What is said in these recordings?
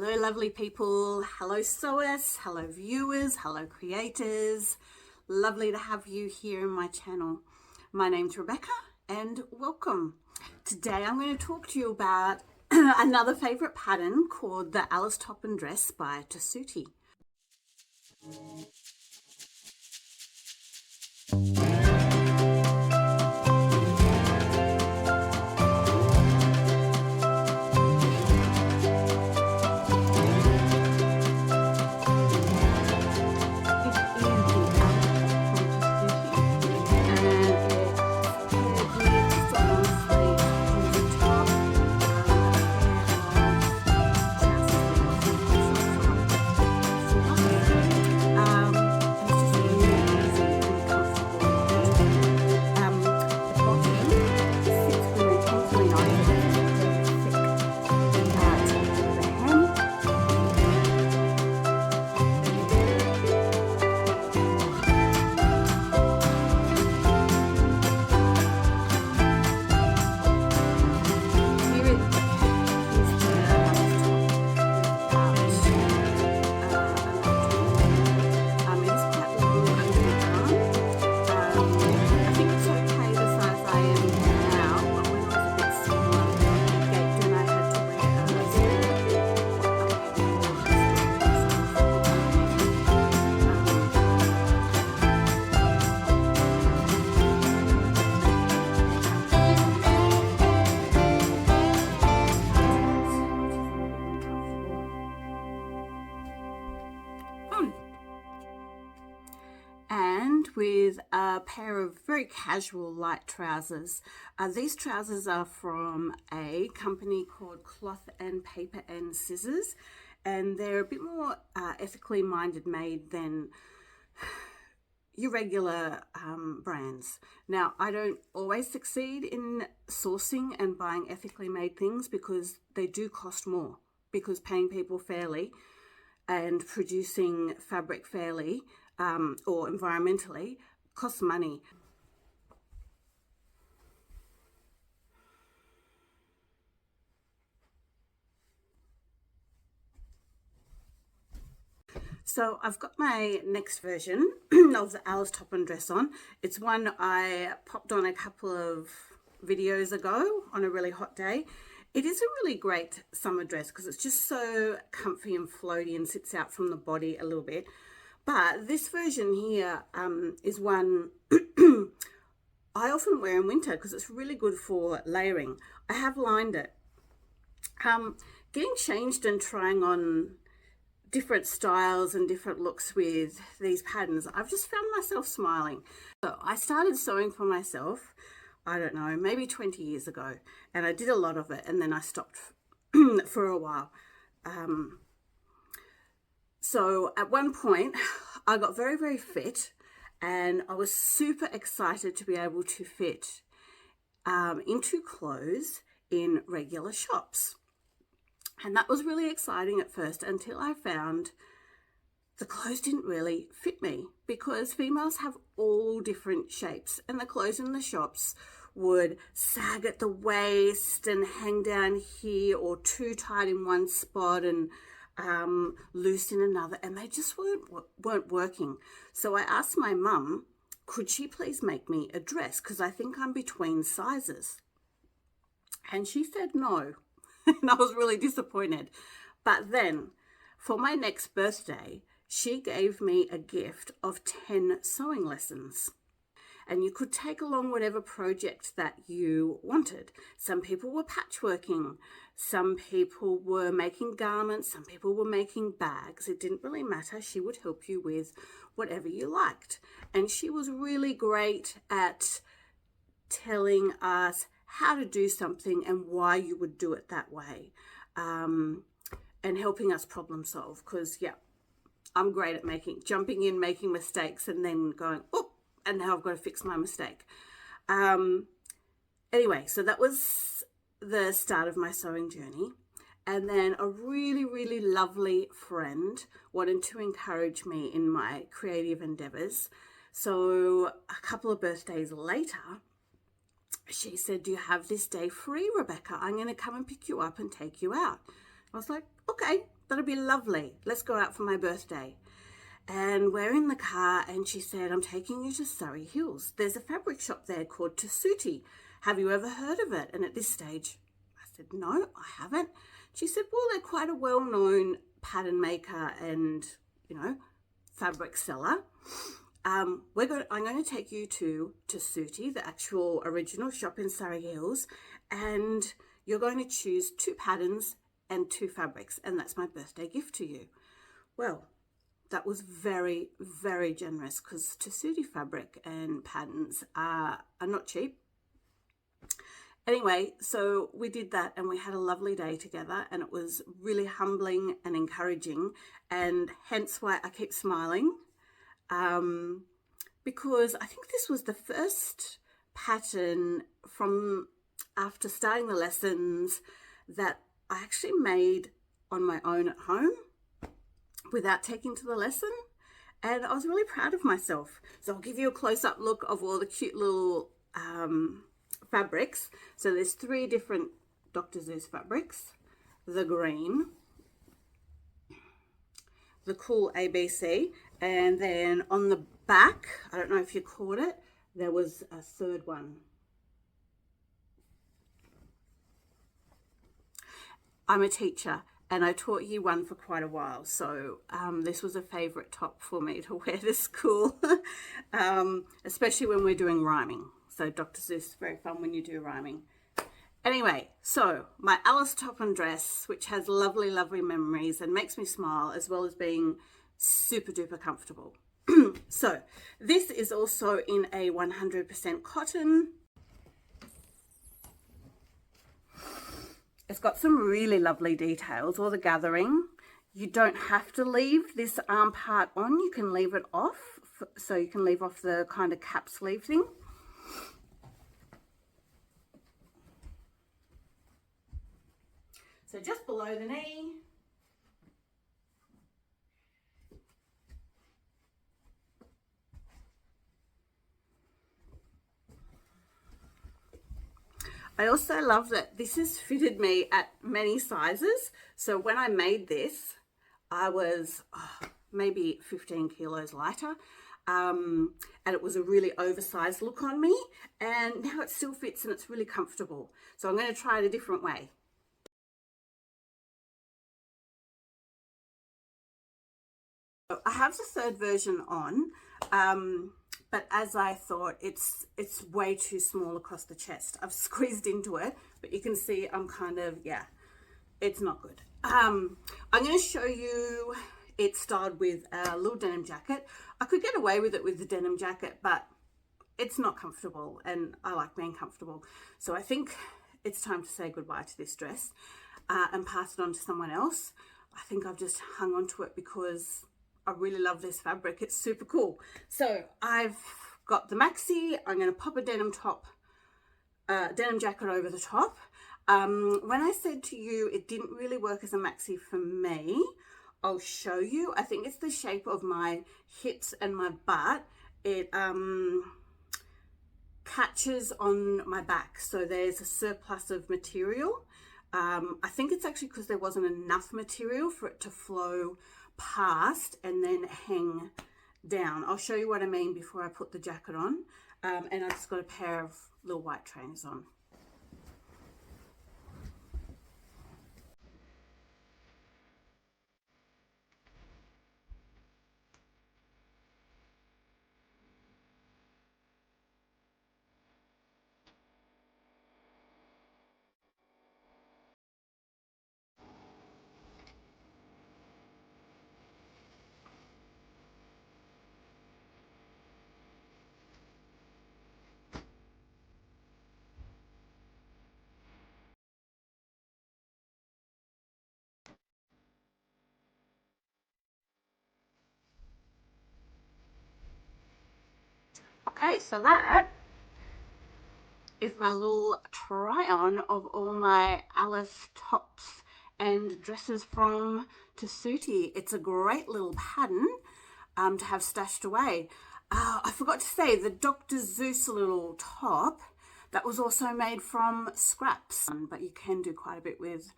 Hello lovely people, hello sewers, hello viewers, hello creators. Lovely to have you here in my channel. My name's Rebecca and welcome. Today I'm going to talk to you about another favourite pattern called the Alice Top and Dress by Tessuti. And with a pair of very casual light trousers. These trousers are from a company called Cloth and Paper and Scissors, and they're a bit more ethically minded made than your regular brands. Now, I don't always succeed in sourcing and buying ethically made things because they do cost more, because paying people fairly and producing fabric fairly or environmentally costs money. So I've got my next version of the Alice Top and Dress on. It's one I popped on a couple of videos ago on a really hot day. It is a really great summer dress because it's just so comfy and floaty and sits out from the body a little bit. But this version here is one I often wear in winter because it's really good for layering. I have lined it. Getting changed and trying on different styles and different looks with these patterns, I've just found myself smiling. So I started sewing for myself, I don't know, maybe 20 years ago, and I did a lot of it and then I stopped for a while. So at one point I got very, very fit and I was super excited to be able to fit into clothes in regular shops. And that was really exciting at first until I found the clothes didn't really fit me because females have all different shapes and the clothes in the shops would sag at the waist and hang down here or too tight in one spot and loose in another, and they just weren't working. So I asked my mum, could she please make me a dress because I think I'm between sizes, and she said no. And I was really disappointed. But then for my next birthday, she gave me a gift of 10 sewing lessons. And you could take along whatever project that you wanted. Some people were patchworking. Some people were making garments. Some people were making bags. It didn't really matter. She would help you with whatever you liked. And she was really great at telling us how to do something and why you would do it that way, and helping us problem solve, because I'm great at jumping in, making mistakes and then going, oh, and now I've got to fix my mistake. Anyway, so that was the start of my sewing journey. And then a really, really lovely friend wanted to encourage me in my creative endeavors. So a couple of birthdays later, she said, do you have this day free, Rebecca? I'm going to come and pick you up and take you out. I was like, okay, that'd be lovely. Let's go out for my birthday. And we're in the car, and she said, I'm taking you to Surrey Hills. There's a fabric shop there called Tessuti. Have you ever heard of it? And at this stage, I said, no, I haven't. She said, well, they're quite a well-known pattern maker and, fabric seller. I'm going to take you to Tessuti, the actual original shop in Surrey Hills, and you're going to choose 2 patterns and 2 fabrics, and that's my birthday gift to you. Well, that was very, very generous, because Tessuti fabric and patterns are not cheap. Anyway, so we did that, and we had a lovely day together, and it was really humbling and encouraging, and hence why I keep smiling, because I think this was the first pattern from after starting the lessons that I actually made on my own at home without taking to the lesson, and I was really proud of myself. So I'll give you a close-up look of all the cute little fabrics. So there's 3 different Dr. Seuss fabrics: the green, the cool ABC, and then on the back, I don't know if you caught it, there was a 3rd one. I'm a teacher, and I taught year 1 for quite a while, so this was a favourite top for me to wear to school, especially when we're doing rhyming. So Dr. Seuss is very fun when you do rhyming. Anyway, so my Alice top and dress, which has lovely, lovely memories and makes me smile, as well as being super duper comfortable. So this is also in a 100% cotton. It's got some really lovely details, all the gathering. You don't have to leave this arm part on, you can leave it off. So you can leave off the kind of cap sleeve thing. So just below the knee. I also love that this has fitted me at many sizes. So when I made this, I was maybe 15 kilos lighter. And it was a really oversized look on me. And now it still fits and it's really comfortable. So I'm going to try it a different way. I have the 3rd version on. But as I thought, it's way too small across the chest. I've squeezed into it, but you can see I'm kind of, it's not good. I'm going to show you it styled with a little denim jacket. I could get away with it with the denim jacket, but it's not comfortable, and I like being comfortable. So I think it's time to say goodbye to this dress and pass it on to someone else. I think I've just hung on to it because I really love this fabric. It's super cool. So I've got the maxi. I'm going to pop a denim jacket over the top. When I said to you it didn't really work as a maxi for me, I'll show you. I think it's the shape of my hips and my butt. It catches on my back, so there's a surplus of material. I think it's actually because there wasn't enough material for it to flow past and then hang down. I'll show you what I mean before I put the jacket on. And I've just got a pair of little white trainers on. Okay, so that is my little try on of all my Alice tops and dresses from Tessuti. It's a great little pattern to have stashed away. I forgot to say the Dr. Seuss little top, that was also made from scraps, but you can do quite a bit with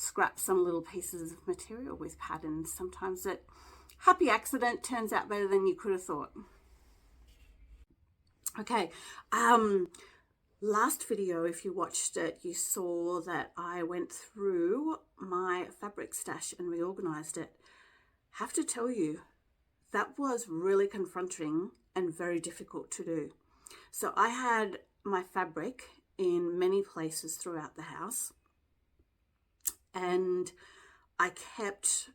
scrap some little pieces of material with patterns. Sometimes that happy accident turns out better than you could have thought. Okay, last video, if you watched it, you saw that I went through my fabric stash and reorganized it. Have to tell you, that was really confronting and very difficult to do. So I had my fabric in many places throughout the house, and I kept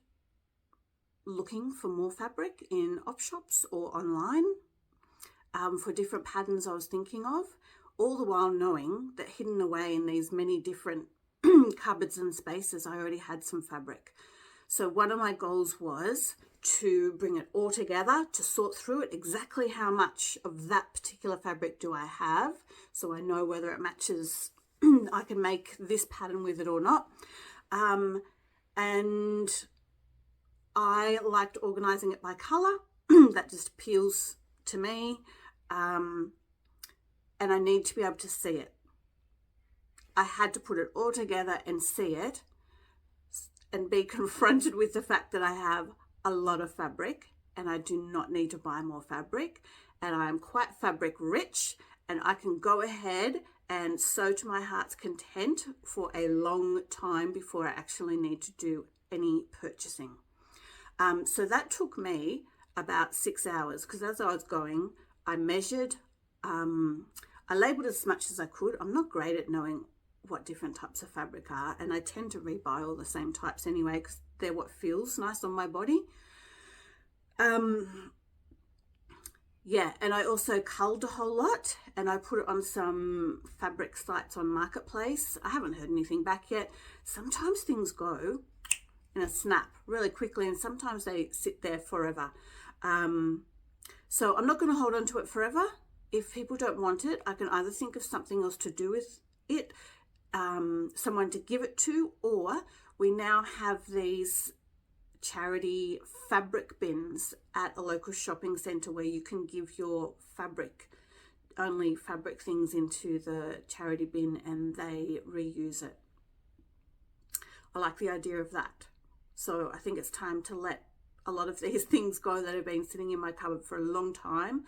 looking for more fabric in op shops or online for different patterns I was thinking of, all the while knowing that hidden away in these many different cupboards and spaces, I already had some fabric. So one of my goals was to bring it all together, to sort through it, exactly how much of that particular fabric do I have, so I know whether it matches, I can make this pattern with it or not. And I liked organizing it by color. That just appeals to me. And I need to be able to see it. I had to put it all together and see it and be confronted with the fact that I have a lot of fabric and I do not need to buy more fabric, and I am quite fabric rich, and I can go ahead and sew to my heart's content for a long time before I actually need to do any purchasing. So that took me about 6 hours, because as I was going, I measured, I labeled as much as I could. I'm not great at knowing what different types of fabric are, and I tend to rebuy all the same types anyway because they're what feels nice on my body. Yeah, and I also culled a whole lot, and I put it on some fabric sites on Marketplace. I haven't heard anything back yet. Sometimes things go in a snap really quickly, and sometimes they sit there forever. So I'm not going to hold on to it forever. If people don't want it, I can either think of something else to do with it, someone to give it to, or we now have these charity fabric bins at a local shopping centre where you can give your only fabric things into the charity bin and they reuse it. I like the idea of that. So I think it's time to let a lot of these things go that have been sitting in my cupboard for a long time.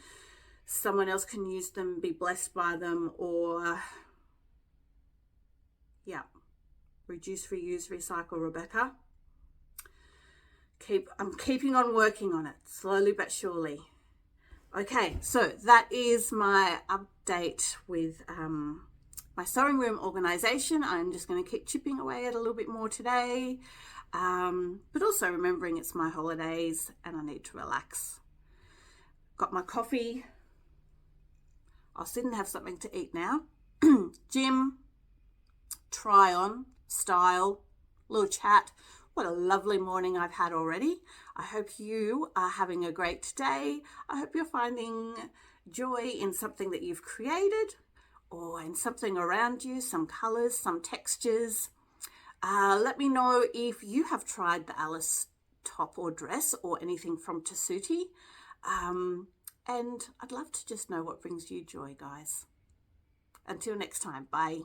Someone else can use them, be blessed by them, or yeah, reduce, reuse, recycle, Rebecca. I'm keeping on working on it, slowly but surely. Okay, so that is my update with my sewing room organization. I'm just going to keep chipping away at a little bit more today, but also remembering it's my holidays and I need to relax. Got my coffee. I'll sit and have something to eat now. Gym, try on, style, little chat. What a lovely morning I've had already. I hope you are having a great day. I hope you're finding joy in something that you've created or in something around you, some colors, some textures. Let me know if you have tried the Alice top or dress or anything from Tessuti. And I'd love to just know what brings you joy, guys. Until next time, bye.